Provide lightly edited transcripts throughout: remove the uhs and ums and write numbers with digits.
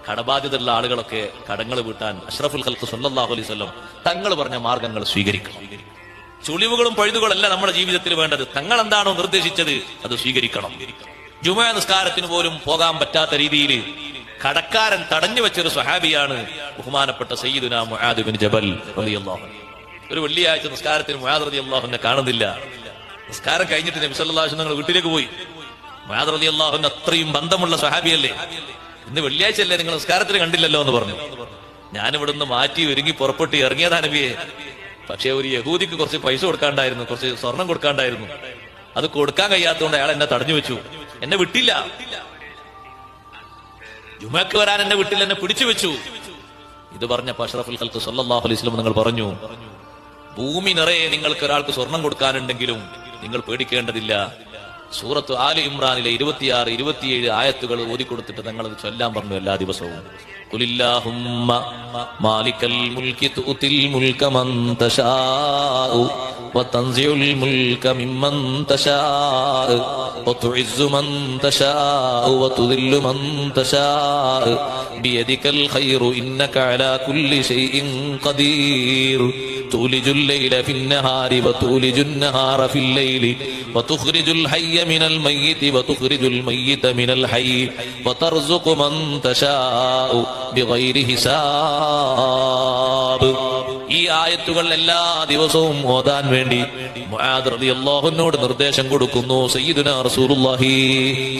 കടബാധ്യതയുള്ള ആളുകളൊക്കെ കടങ്ങൾ വീട്ടാൻ അഷ്റഫുൽ ഖൽഖ് സല്ലല്ലാഹു അലൈഹി വസല്ലം തങ്ങൾ പറഞ്ഞ മാർഗങ്ങൾ സ്വീകരിക്കണം. ചുളിവുകളും പഴുതുകളല്ല നമ്മുടെ ജീവിതത്തിൽ വേണ്ടത്. തങ്ങൾ എന്താണോ നിർദ്ദേശിച്ചത് അത് സ്വീകരിക്കണം. ജുമുഅ നിസ്കാരത്തിന് പോലും പോകാൻ പറ്റാത്ത രീതിയിൽ കടക്കാരൻ തടഞ്ഞു വെച്ചൊരു സ്വഹാബിയാണ് ബഹുമാനപ്പെട്ട സയ്യിദുനാ മുആദ് ബിൻ ജബൽ റളിയല്ലാഹു അൻഹു. ഒരു വെള്ളിയാഴ്ച നിസ്കാരത്തിന് മുആദ് റളിയല്ലാഹു അൻഹു കാണുന്നില്ല. നിസ്കാരം കഴിഞ്ഞിട്ട് നബി സല്ലല്ലാഹു അലൈഹി വസല്ലം വീട്ടിലേക്ക് പോയി. മുആദ് റളിയല്ലാഹു അൻഹു അത്രയും ബന്ധമുള്ള സ്വഹാബിയല്ലേ. ഇന്ന് വെള്ളിയാഴ്ച അല്ലേ, നിങ്ങൾ നിസ്കാരത്തിന് കണ്ടില്ലല്ലോ എന്ന് പറഞ്ഞു. ഞാനിവിടുന്ന് മാറ്റി ഒരുങ്ങി പുറപ്പെട്ട് ഇറങ്ങിയതാ നബിയെ. പക്ഷെ ഒരു യഹൂദിക്ക് കുറച്ച് പൈസ കൊടുക്കാണ്ടായിരുന്നു, കുറച്ച് സ്വർണം കൊടുക്കാണ്ടായിരുന്നു. അത് കൊടുക്കാൻ കഴിയാത്തതുകൊണ്ട് അയാൾ എന്നെ തടഞ്ഞു വെച്ചു, എന്നെ വിട്ടില്ല. ജുമക്ക് വരാൻ എന്നെ വിട്ടില്ല, എന്നെ പിടിച്ചു വെച്ചു. ഇത് പറഞ്ഞ അഷ്റഫുൽ ഖൽഖ് സല്ലല്ലാഹു അലൈഹി വസല്ലം നിങ്ങൾ പറഞ്ഞു, ഭൂമി നിറയെ നിങ്ങൾക്ക് ഒരാൾക്ക് സ്വർണം കൊടുക്കാനുണ്ടെങ്കിലും നിങ്ങൾ പേടിക്കേണ്ടതില്ല. സൂറത്ത് ആലി ഇമ്രാനിലെ 26, 27 ആയത്തുകൾ ഓതിക്കൊടുത്തിട്ട് തങ്ങൾ ചൊല്ലാൻ പറഞ്ഞു എല്ലാ ദിവസവും. ഖുലില്ലാഹുമ്മ മാലിക്കൽ മുൽകി തുതിൽ മുൽക മൻ തശാഉ വതൻസിഉൽ മുൽക മിമ്മൻ തശാഉ വതുഇസ്സു മൻ തശാഉ വതുദില്ലു മൻ തശാഉ ബിയദികൽ ഖൈറു ഇന്നക അലാ കുല്ലി ഷൈഇൻ ഖദീർ തൂലിജുൽ ലൈല ഫിന്നഹാരി വതൂലിജുൻ നഹാറ ഫിൽ ലൈലി വതുഖ്രിജുൽ ഹയ്യ മിനൽ മയ്യിതി വതുഖ്രിജുൽ മയ്യിത മിനൽ ഹയ്യി വതർസുഖു മൻ തശാഉ ബിഗൈരി ഹിസാബ്. ഈ ആയത്തുകൾ എല്ലാ ദിവസവും ഓതാൻ വേണ്ടി മുആദ് റളിയല്ലാഹു അൻഹുവിനോട് നിർദ്ദേശം കൊടുക്കുന്നു സയ്യിദുനാ റസൂലുള്ളാഹി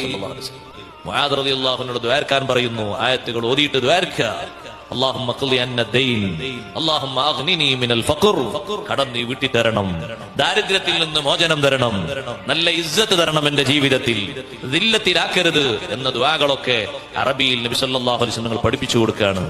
സ്വല്ലല്ലാഹു അലൈഹി വസല്ലം. മുആദ് റളിയല്ലാഹു അൻഹുവിനോട് ദുആർക്കാൻ പറയുന്നു. ആയത്തുകൾ ഓതിയിട്ട് ദുആർക്കുക. അല്ലാഹുമ്മ ഖ്ളി അന്ന ദൈൻ, അല്ലാഹുമ്മ അഗ്നിനി മിനൽ ഫഖർ, കടം നീ വീട്ടി തരണം, ദാരിദ്ര്യത്തിൽ നിന്ന് മോചനം തരണം, നല്ല ഇസ്സത്ത് തരണം എന്റെ ജീവിതത്തിൽ, ദില്ലത്തിലാക്കരുത് എന്ന ദുആകളൊക്കെ അറബിയിൽ നബി സല്ലല്ലാഹു അലൈഹി വസല്ലം പഠിപ്പിച്ചു കൊടുക്കുകയാണ്.